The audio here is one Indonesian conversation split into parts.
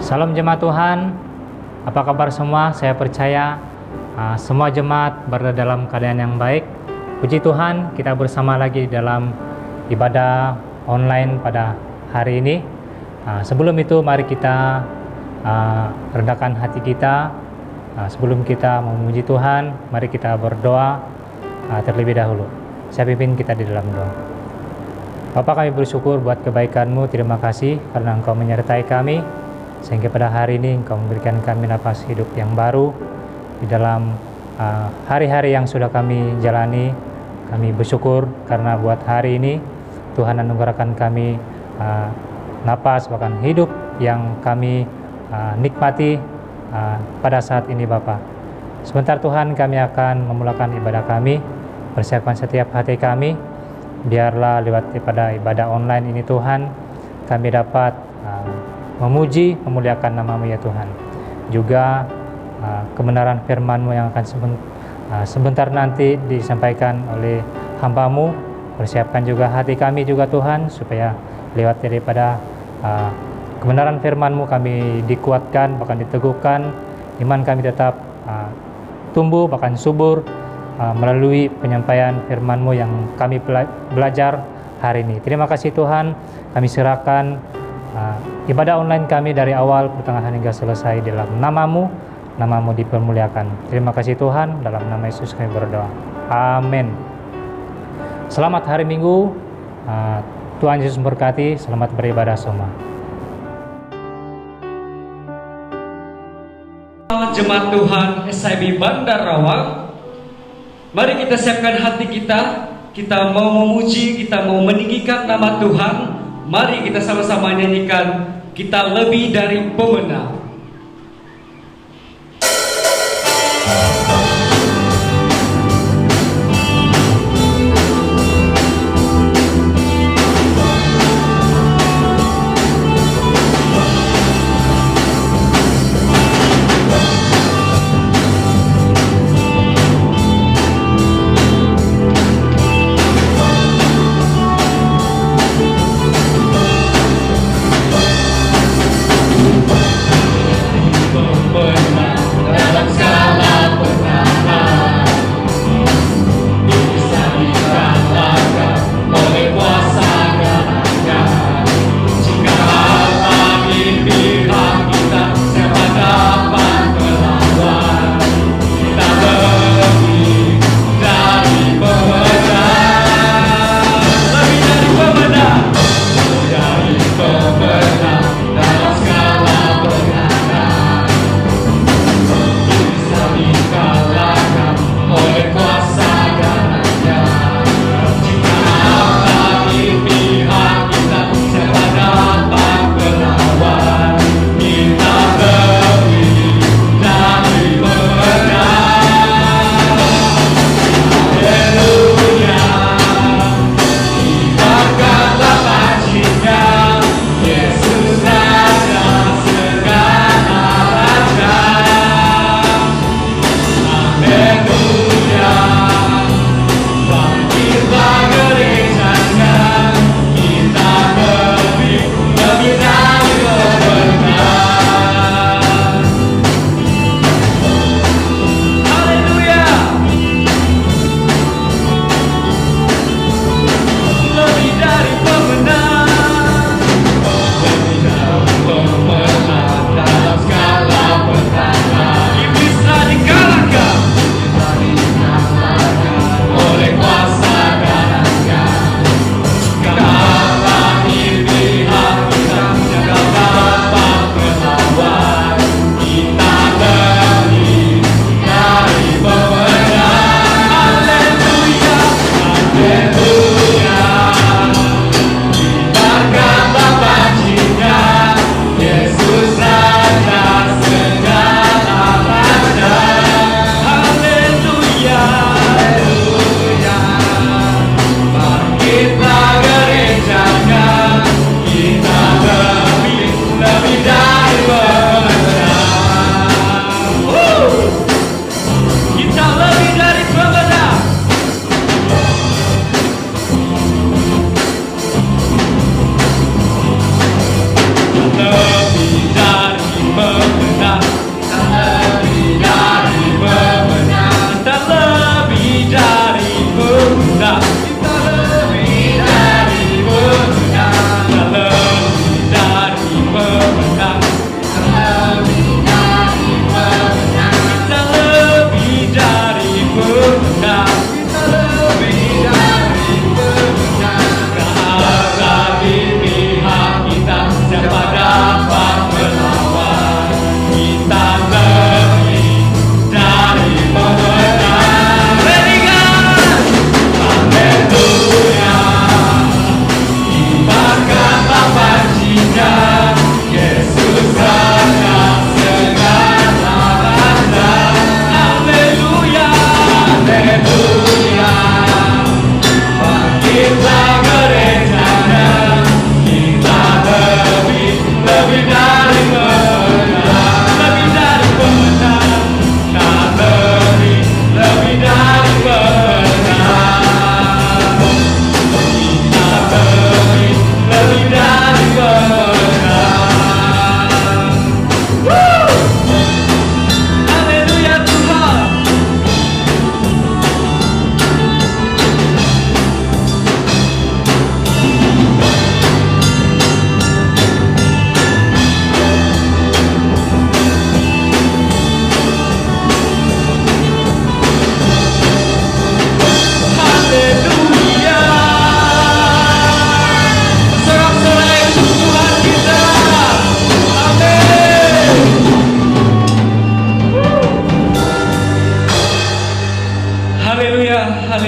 Salam jemaat Tuhan, apa kabar semua? Saya percaya semua jemaat berada dalam keadaan yang baik. Puji Tuhan, kita bersama lagi dalam ibadah online pada hari ini. Sebelum itu mari kita rendahkan hati kita. Sebelum kita memuji Tuhan, mari kita berdoa terlebih dahulu. Saya pimpin kita di dalam doa. Bapa, kami bersyukur buat kebaikan-Mu. Terima kasih karena Engkau menyertai kami, sehingga pada hari ini Engkau memberikan kami napas hidup yang baru di dalam hari-hari yang sudah kami jalani. Kami bersyukur karena buat hari ini Tuhan anugerahkan kami napas bahkan hidup yang kami nikmati pada saat ini Bapa. Sebentar Tuhan, kami akan memulakan ibadah kami. Persiapkan setiap hati kami, biarlah lewat pada ibadah online ini Tuhan, kami dapat memuji, memuliakan nama-Mu ya Tuhan. Juga kebenaran firman-Mu yang akan sebentar nanti disampaikan oleh hamba-Mu. Persiapkan juga hati kami juga Tuhan, supaya lewat daripada kebenaran firman-Mu kami dikuatkan, bahkan diteguhkan, iman kami tetap tumbuh, bahkan subur melalui penyampaian firman-Mu yang kami belajar hari ini. Terima kasih Tuhan, kami serahkan ibadah online kami dari awal, pertengahan hingga selesai dalam nama-Mu. Nama-Mu dipermuliakan. Terima kasih Tuhan, dalam nama Yesus kami berdoa. Amin. Selamat hari Minggu. Tuhan Yesus memberkati. Selamat beribadah semua. Jemaat Tuhan SIB Bandar Rawang, mari kita siapkan hati kita. Kita mau memuji, kita mau meninggikan nama Tuhan. Mari kita sama-sama nyanyikan Kita Lebih Dari Pemenang.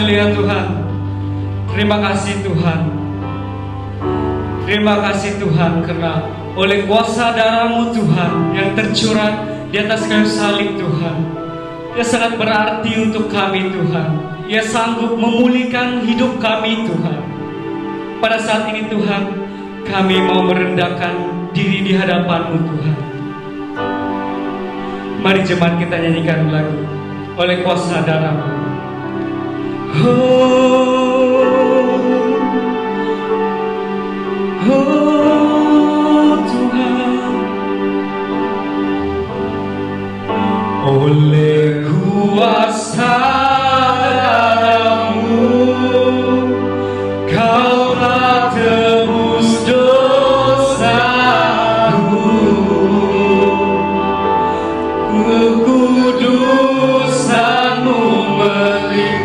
haleluya Tuhan. Terima kasih Tuhan. Terima kasih Tuhan karena oleh kuasa darah-Mu Tuhan yang tercurah di atas kayu salib Tuhan, Ia sangat berarti untuk kami Tuhan. Ia sanggup memulihkan hidup kami Tuhan. Pada saat ini Tuhan, kami mau merendahkan diri di hadapan-Mu Tuhan. Mari jemaat kita nyanyikan lagu oleh kuasa darah-Mu. Oh Tuhan, oleh kuasa darah-Mu, Kau telah tebus dosaku, kekudusan-Mu melingkupiku,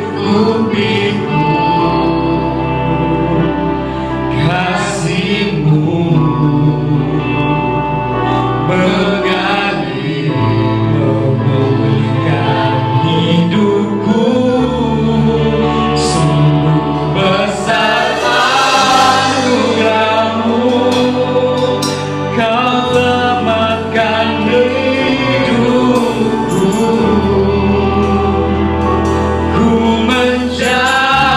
kasih-Mu mengalir memulihkan hidupku. Sungguh besar anugerah-Mu, Kau selamatkan hidupku. Ku menjadi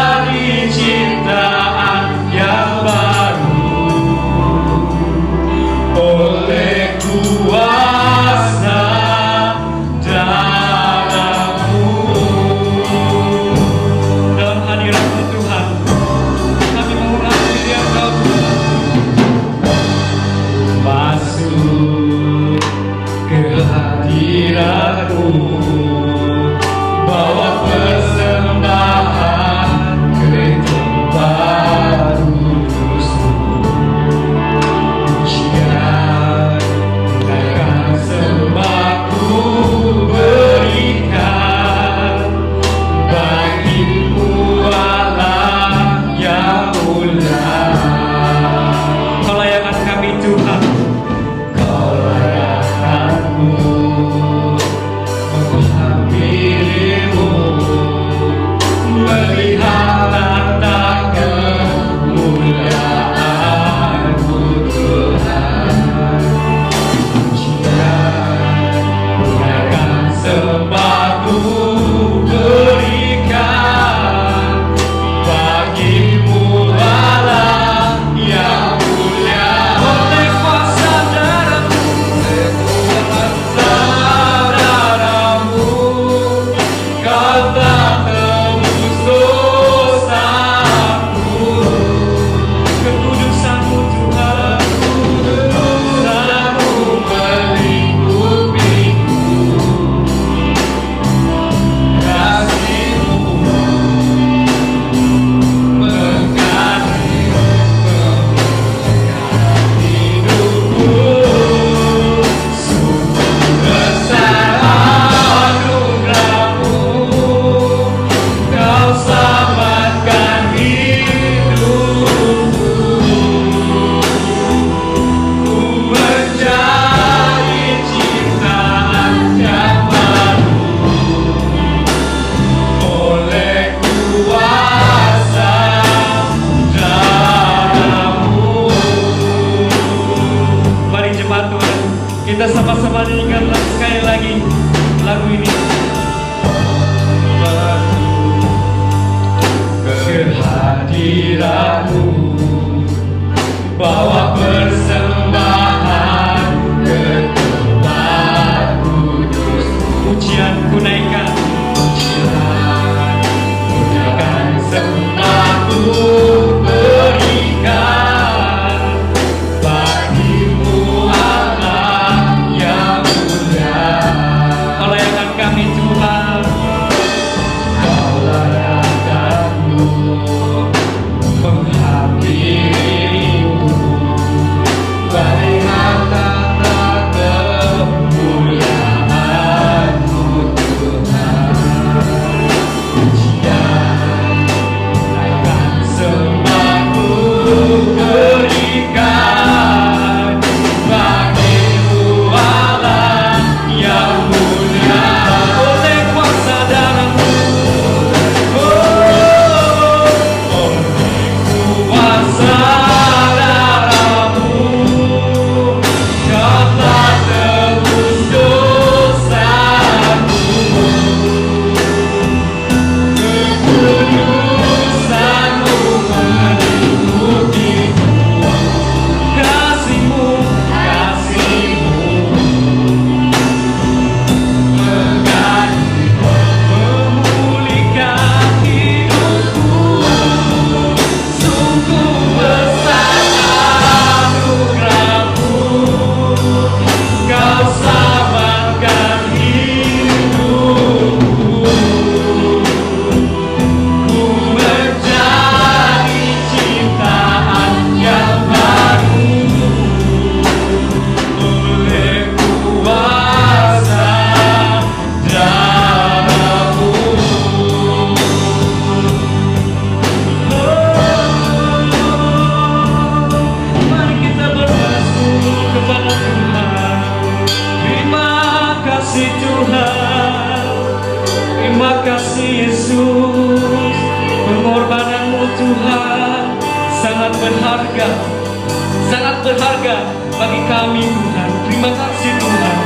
sangat berharga bagi kami Tuhan. Terima kasih Tuhan.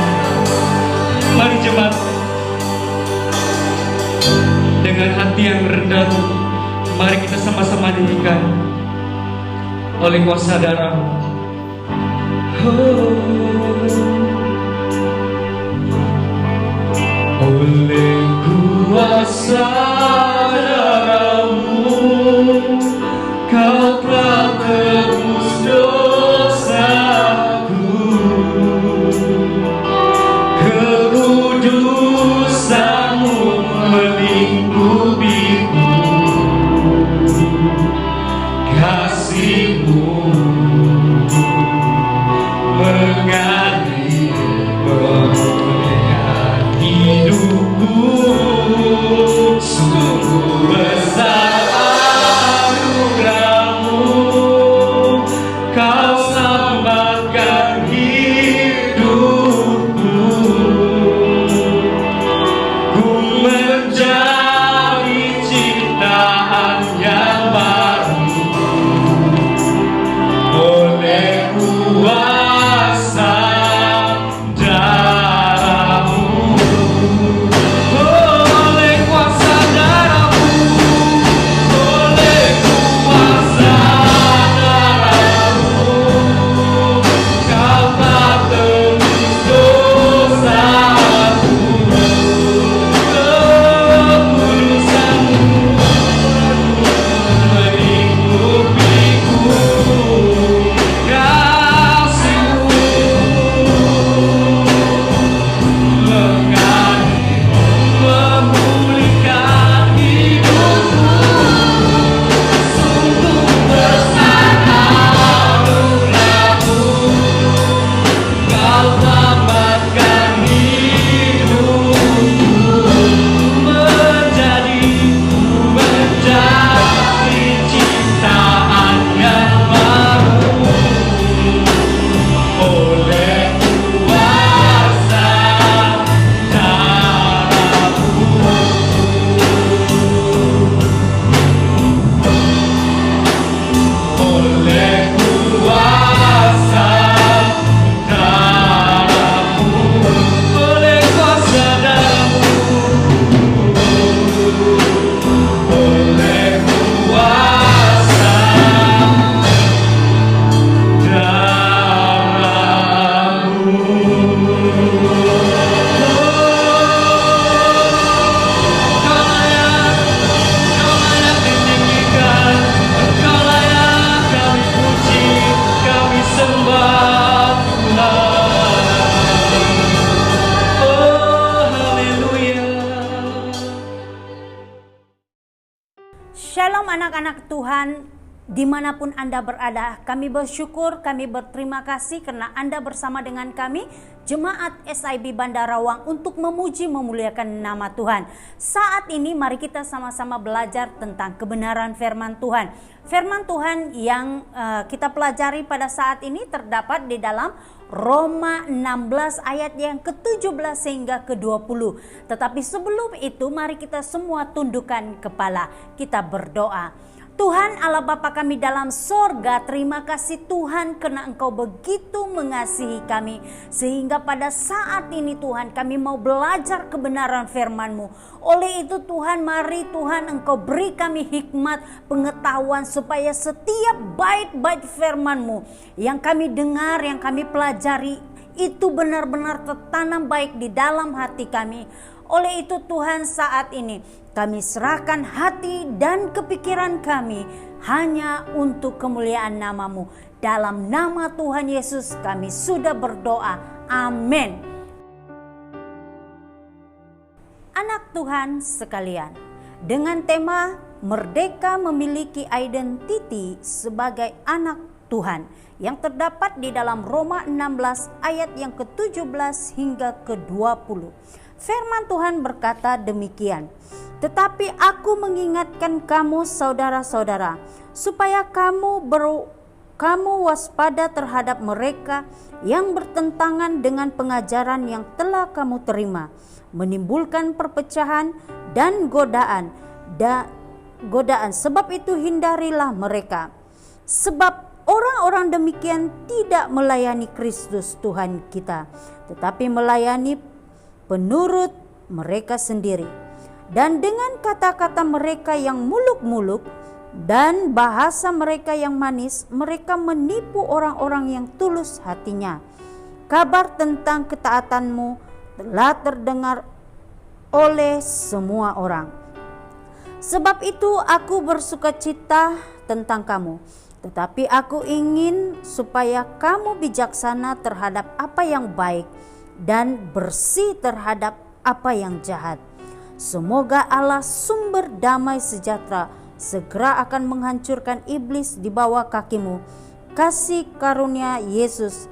Mari jemaat, dengan hati yang rendah, mari kita sama-sama nyanyikan oleh kuasa darah. Oleh kuasa darah-Mu, Kau telah tebus dosaku. Kekudusan-Mu melingkupiku, kasih-Mu mengalir pemegang hidupku. Sungguh besar anugerah-Mu, Kau selamatkan hidupku. Ku menjadi ciptaan yang baru oleh kuasa darah-Mu. Oleh kuasa darah-Mu, oleh kuasa darah-Mu, Kau telah tebus dosaku. Kekudusan-Mu melingkupiku, kasih-Mu mengalir memulihkan hidupku. Sungguh besar anugerah-Mu, Kau selamatkan hidupku. Menjadi ciptaan yang baru oleh kuasa darah-Mu. Oleh kuasa darah-Mu, oleh kuasa darah-Mu, oleh kuasa Shalom anak-anak Tuhan, dimanapun Anda berada, kami bersyukur, kami berterima kasih karena Anda bersama dengan kami, Jemaat SIB Bandarawang, untuk memuji memuliakan nama Tuhan. Saat ini mari kita sama-sama belajar tentang kebenaran firman Tuhan. Firman Tuhan yang kita pelajari pada saat ini terdapat di dalam Roma 16 ayat yang ke-17 hingga ke-20. Tetapi sebelum itu mari kita semua tundukkan kepala, kita berdoa. Tuhan Allah Bapa kami dalam sorga, terima kasih Tuhan karena Engkau begitu mengasihi kami. Sehingga pada saat ini Tuhan kami mau belajar kebenaran firman-Mu. Oleh itu Tuhan, mari Tuhan Engkau beri kami hikmat, pengetahuan supaya setiap bait-bait firman-Mu yang kami dengar, yang kami pelajari itu benar-benar tertanam baik di dalam hati kami. Oleh itu Tuhan, saat ini kami serahkan hati dan kepikiran kami hanya untuk kemuliaan nama-Mu. Dalam nama Tuhan Yesus kami sudah berdoa. Amin. Anak Tuhan sekalian, dengan tema Merdeka Memiliki Identiti sebagai Anak Tuhan yang terdapat di dalam Roma 16 ayat yang ke-17 hingga ke-20. Firman Tuhan berkata demikian. Tetapi aku mengingatkan kamu saudara-saudara, supaya kamu waspada terhadap mereka yang bertentangan dengan pengajaran yang telah kamu terima, menimbulkan perpecahan dan godaan. Sebab itu hindarilah mereka. Sebab orang-orang demikian tidak melayani Kristus Tuhan kita, tetapi melayani penurut mereka sendiri. Dan dengan kata-kata mereka yang muluk-muluk dan bahasa mereka yang manis, mereka menipu orang-orang yang tulus hatinya. Kabar tentang ketaatanmu telah terdengar oleh semua orang. Sebab itu aku bersukacita tentang kamu, tetapi aku ingin supaya kamu bijaksana terhadap apa yang baik dan bersih terhadap apa yang jahat. Semoga Allah sumber damai sejahtera segera akan menghancurkan iblis di bawah kakimu. Kasih karunia Yesus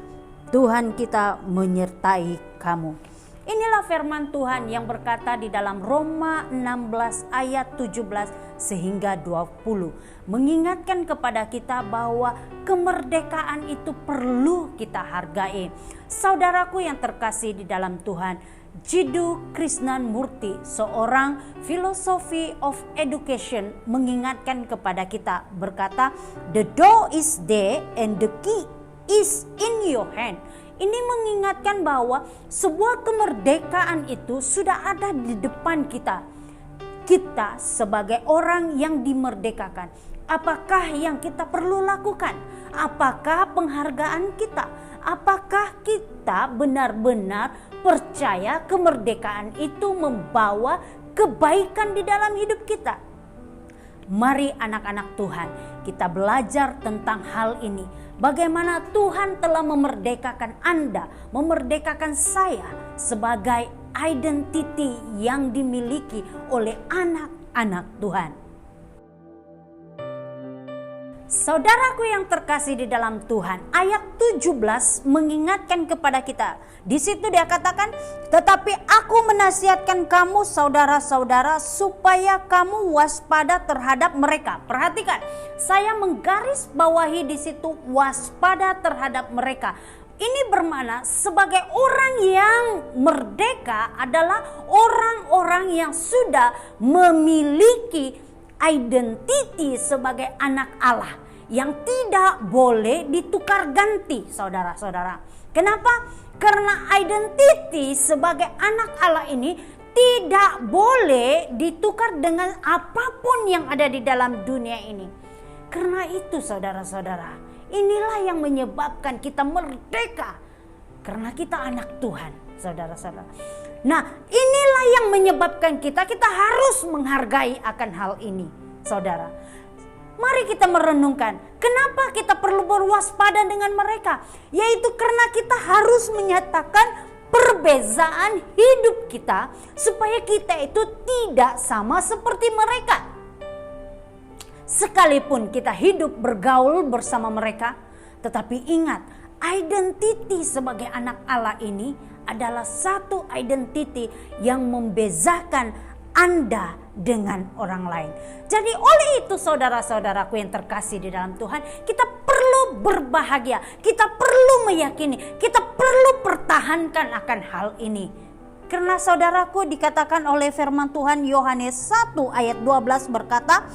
Tuhan kita menyertai kamu. Inilah firman Tuhan yang berkata di dalam Roma 16 ayat 17 sehingga 20, mengingatkan kepada kita bahwa kemerdekaan itu perlu kita hargai. Saudaraku yang terkasih di dalam Tuhan, Jiddu Krishnamurti, seorang filosofi of education, mengingatkan kepada kita, berkata, "The door is there and the key is in your hand." Ini mengingatkan bahwa sebuah kemerdekaan itu sudah ada di depan kita. Kita sebagai orang yang dimerdekakan, apakah yang kita perlu lakukan? Apakah penghargaan kita? Apakah kita benar-benar percaya kemerdekaan itu membawa kebaikan di dalam hidup kita? Mari anak-anak Tuhan, kita belajar tentang hal ini. Bagaimana Tuhan telah memerdekakan Anda, memerdekakan saya sebagai identity yang dimiliki oleh anak-anak Tuhan. Saudaraku yang terkasih di dalam Tuhan, ayat 17 mengingatkan kepada kita. Di situ dia katakan, "Tetapi aku menasihatkan kamu saudara-saudara supaya kamu waspada terhadap mereka." Perhatikan, saya menggaris bawahi di situ waspada terhadap mereka. Ini bermakna sebagai orang yang merdeka adalah orang-orang yang sudah memiliki identiti sebagai anak Allah yang tidak boleh ditukar ganti, saudara-saudara. Kenapa? Karena identiti sebagai anak Allah ini tidak boleh ditukar dengan apapun yang ada di dalam dunia ini. Karena itu, saudara-saudara, inilah yang menyebabkan kita merdeka. Karena kita anak Tuhan, saudara-saudara. Nah, inilah yang menyebabkan kita harus menghargai akan hal ini, saudara. Mari kita merenungkan, kenapa kita perlu berwaspada dengan mereka? Yaitu karena kita harus menyatakan perbezaan hidup kita supaya kita itu tidak sama seperti mereka. Sekalipun kita hidup bergaul bersama mereka, tetapi ingat, identiti sebagai anak Allah ini adalah satu identiti yang membezakan Anda dengan orang lain. Jadi oleh itu saudara-saudaraku yang terkasih di dalam Tuhan, kita perlu berbahagia, kita perlu meyakini, kita perlu pertahankan akan hal ini. Karena saudaraku, dikatakan oleh firman Tuhan Yohanes 1 ayat 12 berkata,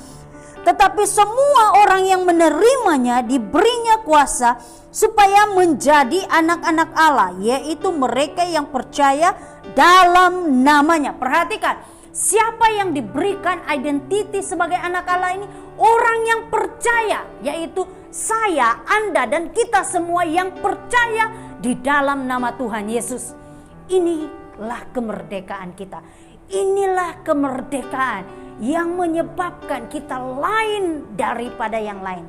"Tetapi semua orang yang menerimanya diberinya kuasa supaya menjadi anak-anak Allah, yaitu mereka yang percaya dalam namanya." Perhatikan, siapa yang diberikan identiti sebagai anak Allah ini? Orang yang percaya, yaitu saya, Anda, dan kita semua yang percaya di dalam nama Tuhan Yesus. Inilah kemerdekaan kita. Inilah kemerdekaan yang menyebabkan kita lain daripada yang lain.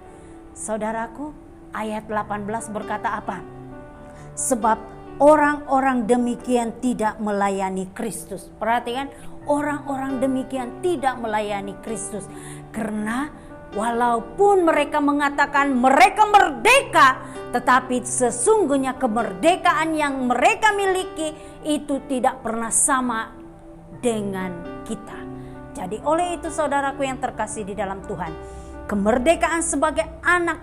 Saudaraku, ayat 18 berkata apa? Sebab orang-orang demikian tidak melayani Kristus. Perhatikan, orang-orang demikian tidak melayani Kristus. Karena walaupun mereka mengatakan mereka merdeka, tetapi sesungguhnya kemerdekaan yang mereka miliki itu tidak pernah sama dengan kita. Jadi oleh itu saudaraku yang terkasih di dalam Tuhan, kemerdekaan sebagai anak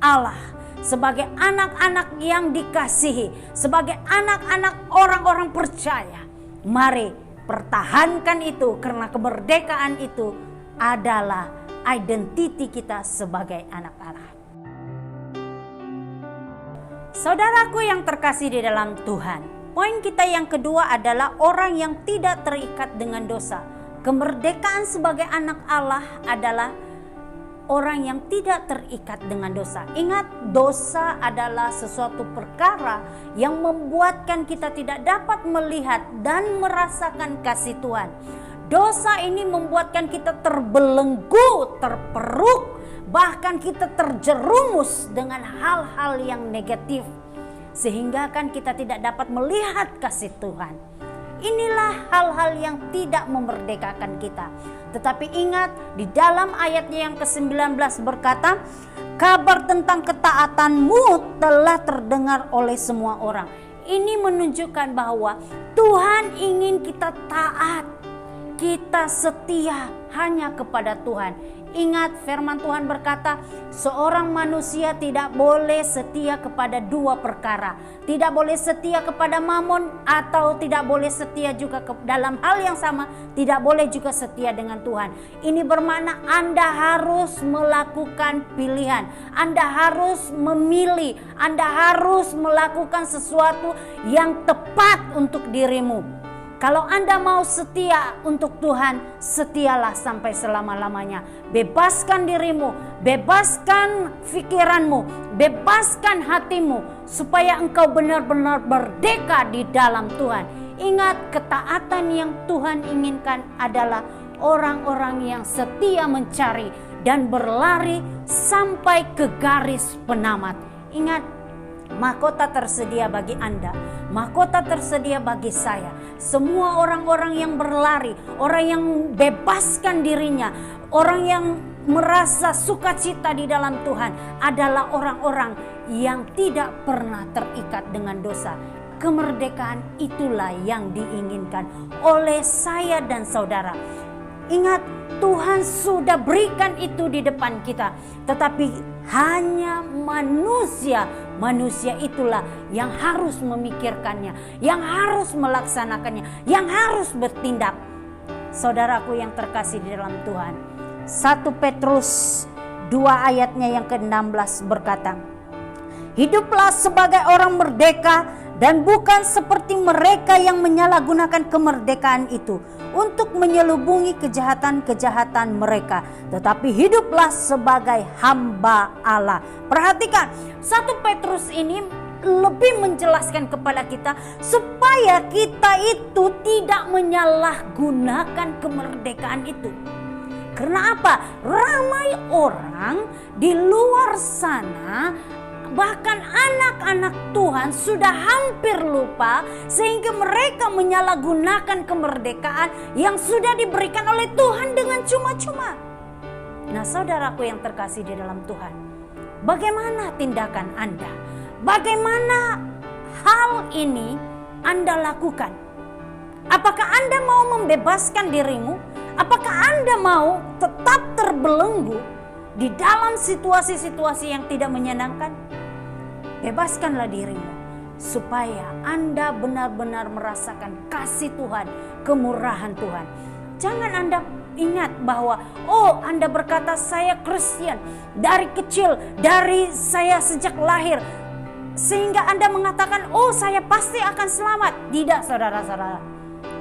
Allah, sebagai anak-anak yang dikasihi, sebagai anak-anak orang-orang percaya, mari pertahankan itu, karena kemerdekaan itu adalah identiti kita sebagai anak Allah. Saudaraku yang terkasih di dalam Tuhan, poin kita yang kedua adalah orang yang tidak terikat dengan dosa. Kemerdekaan sebagai anak Allah adalah orang yang tidak terikat dengan dosa. Ingat, dosa adalah sesuatu perkara yang membuatkan kita tidak dapat melihat dan merasakan kasih Tuhan. Dosa ini membuatkan kita terbelenggu, terperuk, bahkan kita terjerumus dengan hal-hal yang negatif, sehingga kan kita tidak dapat melihat kasih Tuhan. Inilah hal-hal yang tidak memerdekakan kita. Tetapi ingat, di dalam ayatnya yang ke-19 berkata, kabar tentang ketaatanmu telah terdengar oleh semua orang. Ini menunjukkan bahwa Tuhan ingin kita taat, kita setia hanya kepada Tuhan. Ingat, firman Tuhan berkata, seorang manusia tidak boleh setia kepada dua perkara. Tidak boleh setia kepada mamon, atau tidak boleh setia juga dalam hal yang sama, tidak boleh juga setia dengan Tuhan. Ini bermakna Anda harus melakukan pilihan. Anda harus memilih. Anda harus melakukan sesuatu yang tepat untuk dirimu. Kalau Anda mau setia untuk Tuhan, setialah sampai selama-lamanya. Bebaskan dirimu, bebaskan pikiranmu, bebaskan hatimu, supaya engkau benar-benar merdeka di dalam Tuhan. Ingat, ketaatan yang Tuhan inginkan adalah orang-orang yang setia mencari dan berlari sampai ke garis penamat. Ingat, mahkota tersedia bagi Anda, mahkota tersedia bagi saya. Semua orang-orang yang berlari, orang yang bebaskan dirinya, orang yang merasa sukacita di dalam Tuhan adalah orang-orang yang tidak pernah terikat dengan dosa. Kemerdekaan itulah yang diinginkan oleh saya dan saudara. Ingat, Tuhan sudah berikan itu di depan kita, tetapi hanya manusia itulah yang harus memikirkannya, yang harus melaksanakannya, yang harus bertindak. Saudaraku yang terkasih di dalam Tuhan, 1 Petrus 2 ayatnya yang ke-16 berkata, hiduplah sebagai orang merdeka dan bukan seperti mereka yang menyalahgunakan kemerdekaan itu untuk menyelubungi kejahatan-kejahatan mereka, tetapi hiduplah sebagai hamba Allah. Perhatikan, 1 Petrus ini lebih menjelaskan kepada kita supaya kita itu tidak menyalahgunakan kemerdekaan itu. Karena apa? Ramai orang di luar sana, bahkan anak-anak Tuhan sudah hampir lupa, sehingga mereka menyalahgunakan kemerdekaan yang sudah diberikan oleh Tuhan dengan cuma-cuma. Nah, saudaraku yang terkasih di dalam Tuhan, bagaimana tindakan Anda? Bagaimana hal ini Anda lakukan? Apakah Anda mau membebaskan dirimu? Apakah Anda mau tetap terbelenggu di dalam situasi-situasi yang tidak menyenangkan? Bebaskanlah dirimu supaya Anda benar-benar merasakan kasih Tuhan, kemurahan Tuhan. Jangan Anda ingat bahwa Anda berkata saya Kristen dari kecil, dari saya sejak lahir, sehingga Anda mengatakan saya pasti akan selamat. Tidak, saudara-saudara.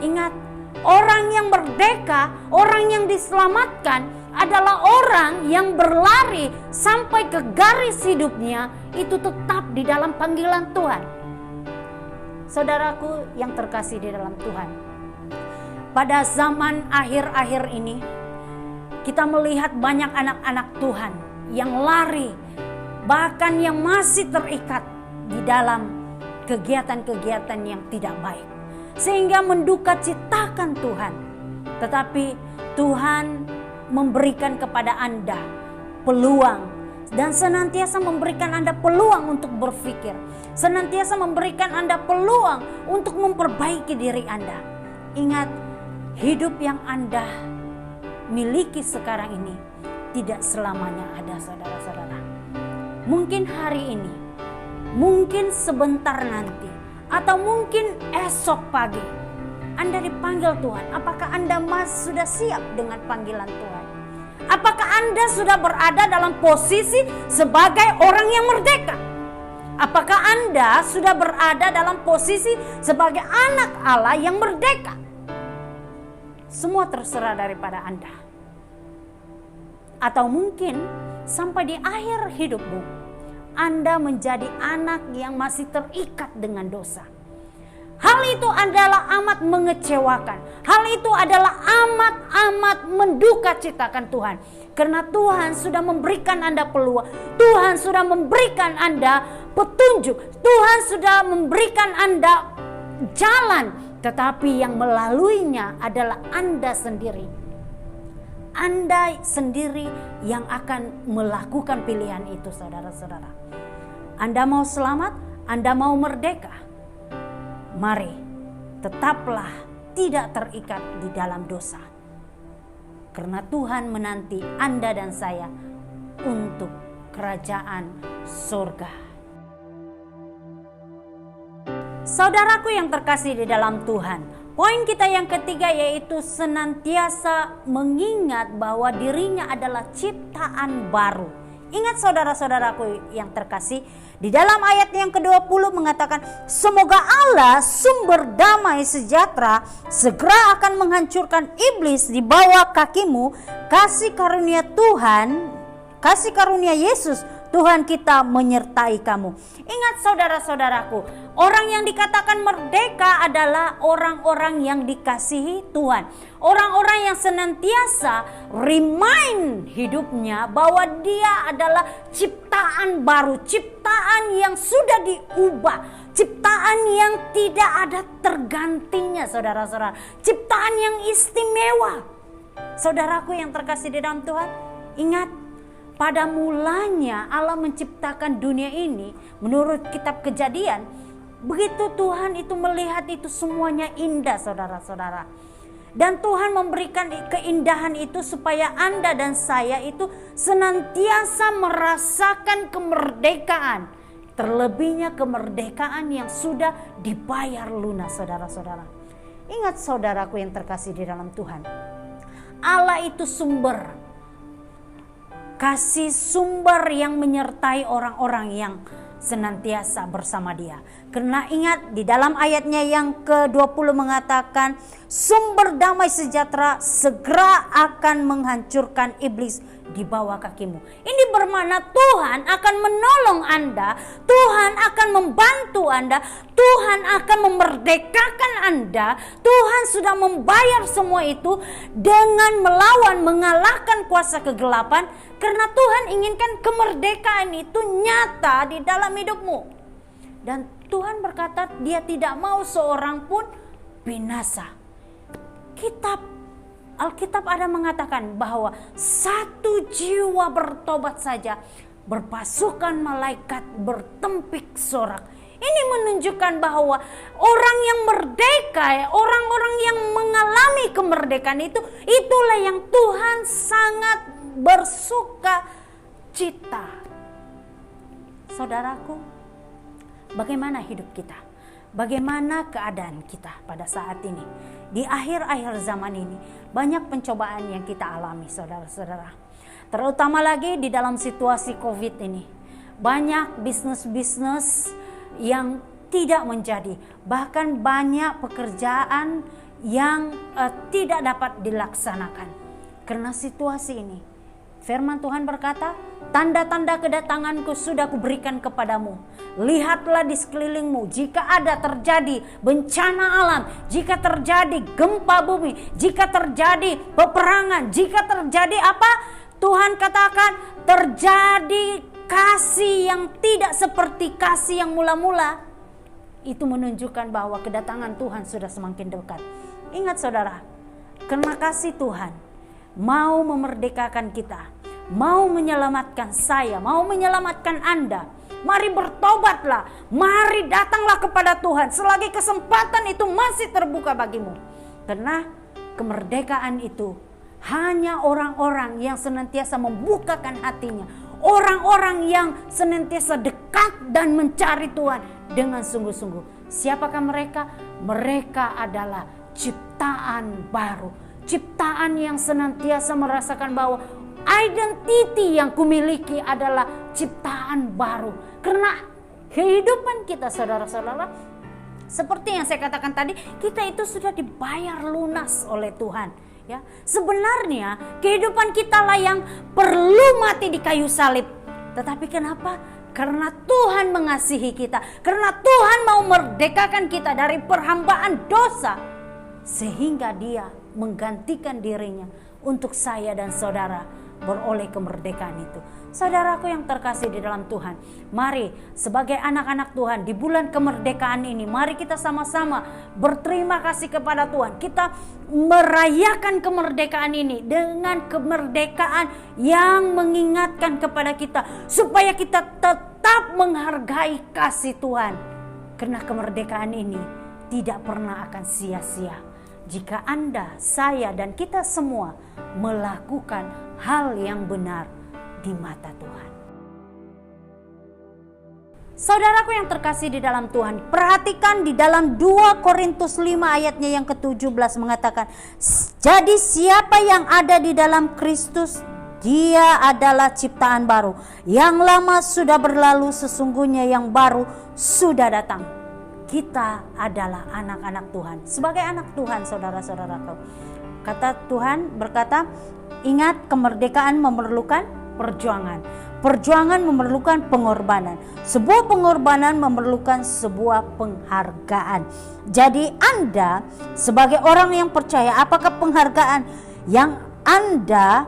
Ingat, orang yang merdeka, orang yang diselamatkan adalah orang yang berlari sampai ke garis hidupnya itu tetap di dalam panggilan Tuhan. Saudaraku yang terkasih di dalam Tuhan, pada zaman akhir-akhir ini kita melihat banyak anak-anak Tuhan yang lari, bahkan yang masih terikat di dalam kegiatan-kegiatan yang tidak baik, sehingga mendukacitakan Tuhan. Tetapi Tuhan memberikan kepada Anda peluang, dan senantiasa memberikan Anda peluang untuk berpikir, senantiasa memberikan Anda peluang untuk memperbaiki diri Anda. Ingat, hidup yang Anda miliki sekarang ini tidak selamanya ada, saudara-saudara. Mungkin hari ini, mungkin sebentar nanti, atau mungkin esok pagi Anda dipanggil Tuhan. Apakah Anda sudah siap dengan panggilan Tuhan? Apakah Anda sudah berada dalam posisi sebagai orang yang merdeka? Apakah Anda sudah berada dalam posisi sebagai anak Allah yang merdeka? Semua terserah daripada Anda. Atau mungkin sampai di akhir hidupmu, Anda menjadi anak yang masih terikat dengan dosa. Hal itu adalah amat mengecewakan. Hal itu adalah amat mendukacitakan Tuhan. Karena Tuhan sudah memberikan Anda peluang. Tuhan sudah memberikan Anda petunjuk. Tuhan sudah memberikan Anda jalan. Tetapi yang melaluinya adalah Anda sendiri. Anda sendiri yang akan melakukan pilihan itu, saudara-saudara. Anda mau selamat? Anda mau merdeka? Mari, tetaplah tidak terikat di dalam dosa. Karena Tuhan menanti Anda dan saya untuk kerajaan surga. Saudaraku yang terkasih di dalam Tuhan, poin kita yang ketiga yaitu senantiasa mengingat bahwa dirinya adalah ciptaan baru. Ingat saudara-saudaraku yang terkasih, di dalam ayat yang ke-20 mengatakan, semoga Allah sumber damai sejahtera segera akan menghancurkan iblis di bawah kakimu. Kasih karunia Tuhan, kasih karunia Yesus Tuhan kita menyertai kamu. Ingat saudara-saudaraku, orang yang dikatakan merdeka adalah orang-orang yang dikasihi Tuhan. Orang-orang yang senantiasa remind hidupnya bahwa dia adalah ciptaan baru, ciptaan yang sudah diubah, ciptaan yang tidak ada tergantinya, saudara-saudara, ciptaan yang istimewa. Saudaraku yang terkasih di dalam Tuhan, ingat, pada mulanya Allah menciptakan dunia ini menurut kitab Kejadian. Begitu Tuhan itu melihat itu semuanya indah, saudara-saudara. Dan Tuhan memberikan keindahan itu supaya Anda dan saya itu senantiasa merasakan kemerdekaan. Terlebihnya kemerdekaan yang sudah dibayar lunas, saudara-saudara. Ingat saudaraku yang terkasih di dalam Tuhan, Allah itu sumber kasih, sumber yang menyertai orang-orang yang senantiasa bersama dia. Karena ingat di dalam ayatnya yang ke-20 mengatakan sumber damai sejahtera segera akan menghancurkan iblis di bawah kakimu. Ini bermakna Tuhan akan menolong Anda, Tuhan akan membantu Anda, Tuhan akan memerdekakan Anda. Tuhan sudah membayar semua itu dengan melawan, mengalahkan kuasa kegelapan. Karena Tuhan inginkan kemerdekaan itu nyata di dalam hidupmu. Dan Tuhan berkata dia tidak mau seorang pun binasa. Alkitab ada mengatakan bahwa satu jiwa bertobat saja berpasukan malaikat bertempik sorak. Ini menunjukkan bahwa orang yang merdeka, orang-orang yang mengalami kemerdekaan itu, itulah yang Tuhan sangat bersuka cita. Saudaraku, bagaimana hidup kita? Bagaimana keadaan kita pada saat ini? Di akhir-akhir zaman ini, banyak pencobaan yang kita alami, saudara-saudara. Terutama lagi di dalam situasi COVID ini. Banyak bisnis-bisnis yang tidak menjadi. Bahkan banyak pekerjaan yang tidak dapat dilaksanakan. Karena situasi ini. Firman Tuhan berkata, tanda-tanda kedatanganku sudah kuberikan kepadamu. Lihatlah di sekelilingmu, jika ada terjadi bencana alam, jika terjadi gempa bumi, jika terjadi peperangan, jika terjadi apa? Tuhan katakan terjadi kasih yang tidak seperti kasih yang mula-mula. Itu menunjukkan bahwa kedatangan Tuhan sudah semakin dekat. Ingat saudara, karena kasih Tuhan mau memerdekakan kita, mau menyelamatkan saya, mau menyelamatkan Anda. Mari bertobatlah, mari datanglah kepada Tuhan selagi kesempatan itu masih terbuka bagimu. Karena kemerdekaan itu hanya orang-orang yang senantiasa membukakan hatinya, orang-orang yang senantiasa dekat dan mencari Tuhan dengan sungguh-sungguh. Siapakah mereka? Mereka adalah ciptaan baru, ciptaan yang senantiasa merasakan bahwa identiti yang kumiliki adalah ciptaan baru. Karena kehidupan kita, saudara-saudara, seperti yang saya katakan tadi, kita itu sudah dibayar lunas oleh Tuhan. Ya, sebenarnya kehidupan kita lah yang perlu mati di kayu salib. Tetapi kenapa? Karena Tuhan mengasihi kita, karena Tuhan mau merdekakan kita dari perhambaan dosa, sehingga Dia menggantikan dirinya untuk saya dan saudara beroleh kemerdekaan itu. Saudaraku yang terkasih di dalam Tuhan, mari sebagai anak-anak Tuhan di bulan kemerdekaan ini, mari kita sama-sama berterima kasih kepada Tuhan. Kita merayakan kemerdekaan ini dengan kemerdekaan yang mengingatkan kepada kita supaya kita tetap menghargai kasih Tuhan. Karena kemerdekaan ini tidak pernah akan sia-sia jika Anda, saya, dan kita semua melakukan hal yang benar di mata Tuhan. Saudaraku yang terkasih di dalam Tuhan, perhatikan di dalam 2 Korintus 5 ayatnya yang ke-17 mengatakan, jadi siapa yang ada di dalam Kristus, dia adalah ciptaan baru. Yang lama sudah berlalu, sesungguhnya yang baru sudah datang. Kita adalah anak-anak Tuhan. Sebagai anak Tuhan, saudara-saudaraku, kata Tuhan berkata, ingat kemerdekaan memerlukan perjuangan. Perjuangan memerlukan pengorbanan. Sebuah pengorbanan memerlukan sebuah penghargaan. Jadi Anda sebagai orang yang percaya, apakah penghargaan yang Anda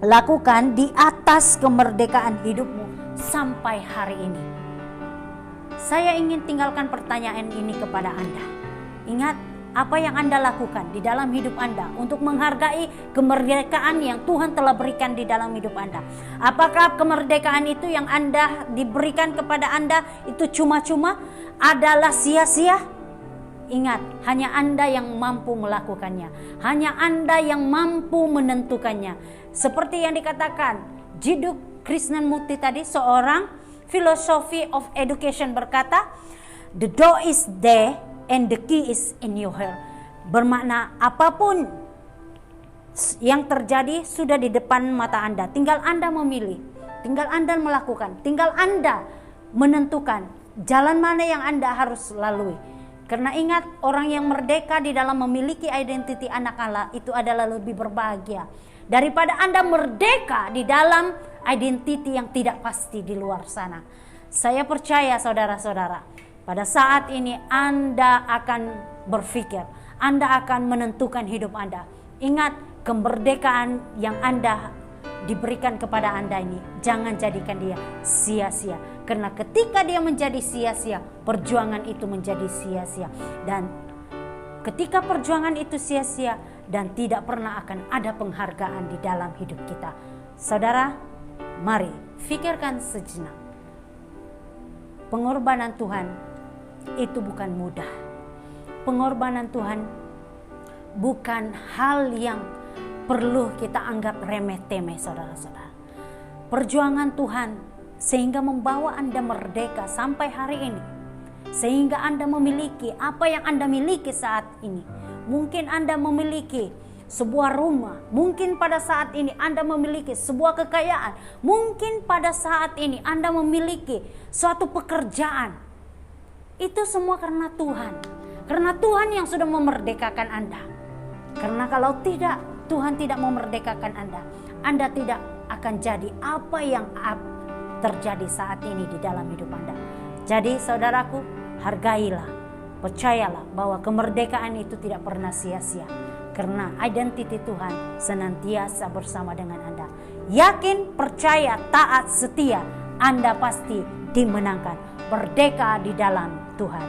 lakukan di atas kemerdekaan hidupmu sampai hari ini? Saya ingin tinggalkan pertanyaan ini kepada Anda. Ingat, apa yang Anda lakukan di dalam hidup Anda untuk menghargai kemerdekaan yang Tuhan telah berikan di dalam hidup Anda? Apakah kemerdekaan itu yang Anda diberikan kepada Anda itu cuma-cuma adalah sia-sia? Ingat, hanya Anda yang mampu melakukannya. Hanya Anda yang mampu menentukannya. Seperti yang dikatakan Jiddu Krishnamurti tadi, seorang philosophy of education berkata, the door is there and the key is in your heart. Bermakna apapun yang terjadi sudah di depan mata Anda. Tinggal Anda memilih, tinggal Anda melakukan, tinggal Anda menentukan jalan mana yang Anda harus lalui. Karena ingat, orang yang merdeka di dalam memiliki identiti anak Allah itu adalah lebih berbahagia daripada Anda merdeka di dalam identiti yang tidak pasti di luar sana. Saya percaya saudara-saudara, pada saat ini Anda akan berpikir, Anda akan menentukan hidup Anda. Ingat, kemerdekaan yang Anda diberikan kepada Anda ini, jangan jadikan dia sia-sia. Karena ketika dia menjadi sia-sia, perjuangan itu menjadi sia-sia. Dan ketika perjuangan itu sia-sia dan tidak pernah akan ada penghargaan di dalam hidup kita. Saudara, mari pikirkan sejenak. Pengorbanan Tuhan itu bukan mudah. Pengorbanan Tuhan bukan hal yang perlu kita anggap remeh-temeh, saudara-saudara. Perjuangan Tuhan sehingga membawa Anda merdeka sampai hari ini. Sehingga Anda memiliki apa yang Anda miliki saat ini. Mungkin Anda memiliki sebuah rumah. Mungkin pada saat ini Anda memiliki sebuah kekayaan. Mungkin pada saat ini Anda memiliki suatu pekerjaan. Itu semua karena Tuhan. Karena Tuhan yang sudah memerdekakan Anda. Karena kalau tidak, Tuhan tidak memerdekakan Anda, Anda tidak akan jadi apa yang terjadi saat ini di dalam hidup Anda. Jadi saudaraku, hargailah, percayalah bahwa kemerdekaan itu tidak pernah sia-sia. Karena identiti Tuhan senantiasa bersama dengan Anda. Yakin, percaya, taat, setia, Anda pasti dimenangkan. Merdeka di dalam Tuhan.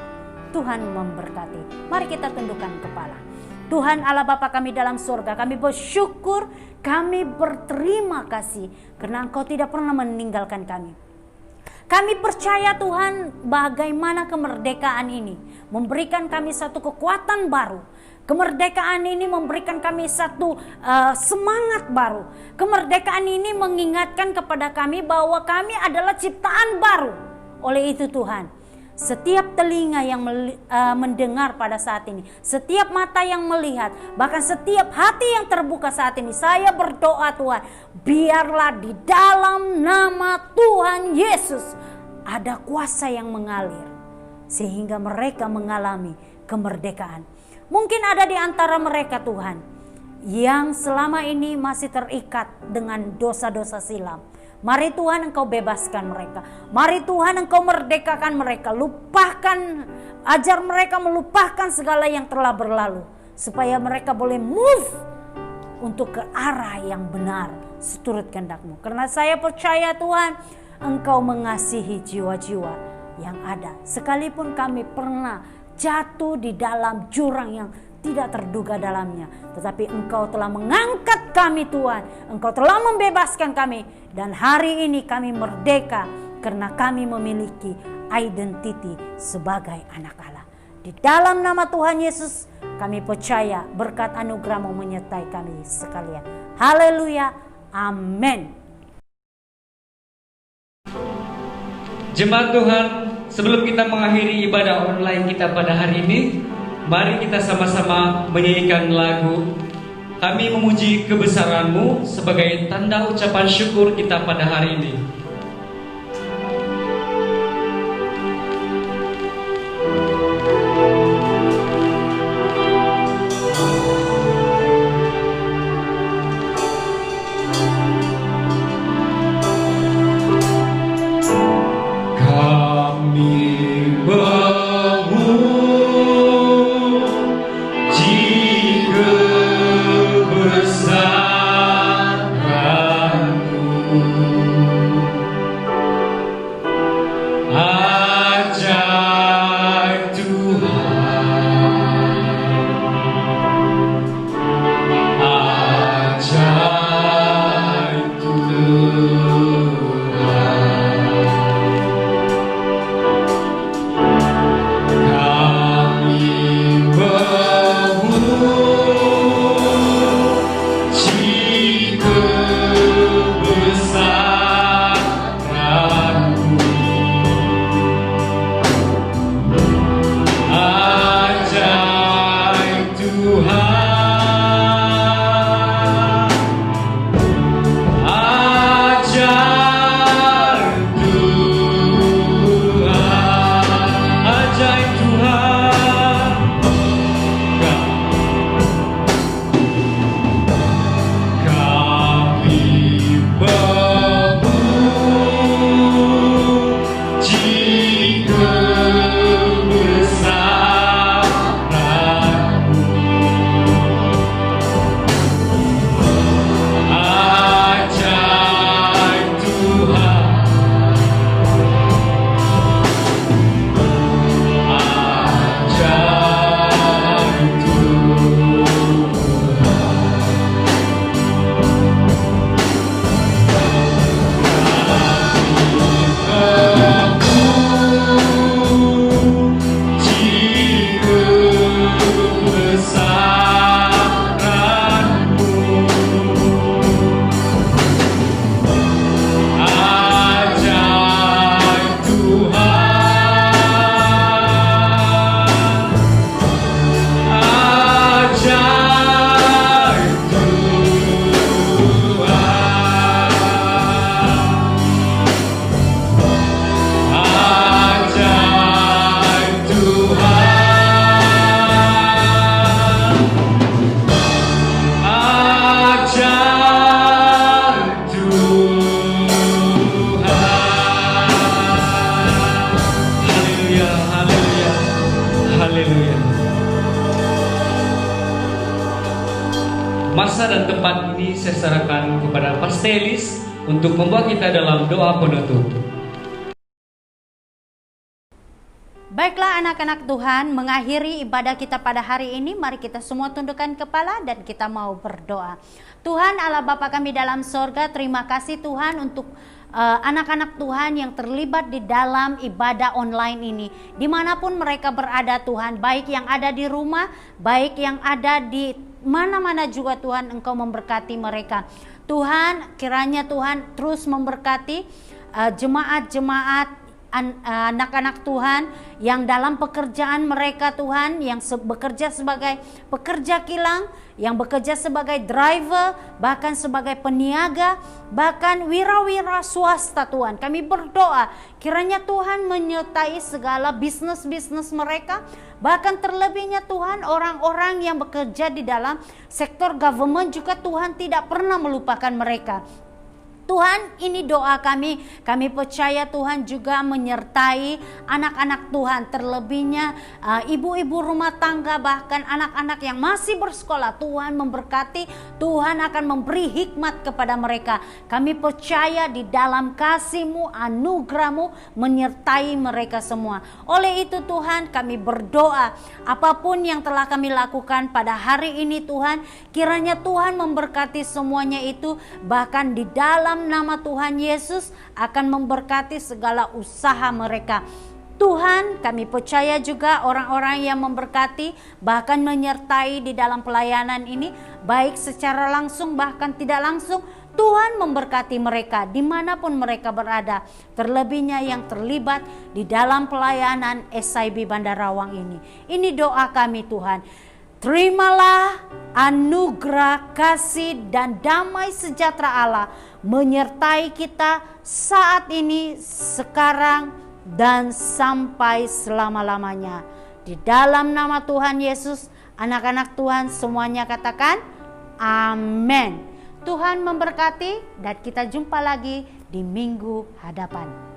Tuhan memberkati. Mari kita tundukkan kepala. Tuhan Allah Bapa kami dalam surga, kami bersyukur, kami berterima kasih karena Engkau tidak pernah meninggalkan kami. Kami percaya Tuhan bagaimana kemerdekaan ini memberikan kami satu kekuatan baru. Kemerdekaan ini memberikan kami satu semangat baru. Kemerdekaan ini mengingatkan kepada kami bahwa kami adalah ciptaan baru. Oleh itu Tuhan, setiap telinga yang mendengar pada saat ini, setiap mata yang melihat, bahkan setiap hati yang terbuka saat ini, saya berdoa Tuhan, biarlah di dalam nama Tuhan Yesus, ada kuasa yang mengalir sehingga mereka mengalami kemerdekaan. Mungkin ada di antara mereka Tuhan yang selama ini masih terikat dengan dosa-dosa silam. Mari Tuhan Engkau bebaskan mereka. Mari Tuhan Engkau merdekakan mereka. Lupakan, ajar mereka melupakan segala yang telah berlalu, supaya mereka boleh move untuk ke arah yang benar seturut kehendak-Mu. Karena saya percaya Tuhan, Engkau mengasihi jiwa-jiwa yang ada. Sekalipun kami pernah jatuh di dalam jurang yang tidak terduga dalamnya, tetapi Engkau telah mengangkat kami Tuhan. Engkau telah membebaskan kami, dan hari ini kami merdeka karena kami memiliki identity sebagai anak Allah. Di dalam nama Tuhan Yesus kami percaya berkat anugerah-Mu menyertai kami sekalian. Haleluya, amin. Jemaat Tuhan, sebelum kita mengakhiri ibadah online kita pada hari ini, mari kita sama-sama menyanyikan lagu Kami Memuji Kebesaran-Mu sebagai tanda ucapan syukur kita pada hari ini. Masa dan tempat ini saya serahkan kepada Pastelis untuk membawa kita dalam doa penutup. Baiklah anak-anak Tuhan, mengakhiri ibadah kita pada hari ini, mari kita semua tundukkan kepala dan kita mau berdoa. Tuhan Allah Bapa kami dalam sorga, terima kasih Tuhan untuk anak-anak Tuhan yang terlibat di dalam ibadah online ini. Dimanapun mereka berada Tuhan, baik yang ada di rumah, baik yang ada di mana-mana juga Tuhan, Engkau memberkati mereka. Tuhan, kiranya Tuhan terus memberkati jemaat-jemaat anak-anak Tuhan yang dalam pekerjaan mereka Tuhan, yang bekerja sebagai pekerja kilang, yang bekerja sebagai driver, bahkan sebagai peniaga, bahkan wira-wira swasta Tuhan. Kami berdoa kiranya Tuhan menyertai segala bisnis-bisnis mereka, bahkan terlebihnya Tuhan orang-orang yang bekerja di dalam sektor government juga Tuhan tidak pernah melupakan mereka. Tuhan, ini doa kami. Kami percaya Tuhan juga menyertai anak-anak Tuhan, terlebihnya ibu-ibu rumah tangga, bahkan anak-anak yang masih bersekolah. Tuhan memberkati, Tuhan akan memberi hikmat kepada mereka. Kami percaya di dalam kasih-Mu, anugerah-Mu menyertai mereka semua. Oleh itu Tuhan, kami berdoa apapun yang telah kami lakukan pada hari ini Tuhan, kiranya Tuhan memberkati semuanya itu, bahkan di dalam nama Tuhan Yesus akan memberkati segala usaha mereka. Tuhan, kami percaya juga orang-orang yang memberkati bahkan menyertai di dalam pelayanan ini, baik secara langsung bahkan tidak langsung. Tuhan memberkati mereka dimanapun mereka berada, terlebihnya yang terlibat di dalam pelayanan SIB Bandar Rawang ini. Ini doa kami Tuhan. Terimalah anugerah, kasih, dan damai sejahtera Allah menyertai kita saat ini, sekarang, dan sampai selama-lamanya. Di dalam nama Tuhan Yesus, anak-anak Tuhan semuanya katakan amin. Tuhan memberkati dan kita jumpa lagi di minggu hadapan.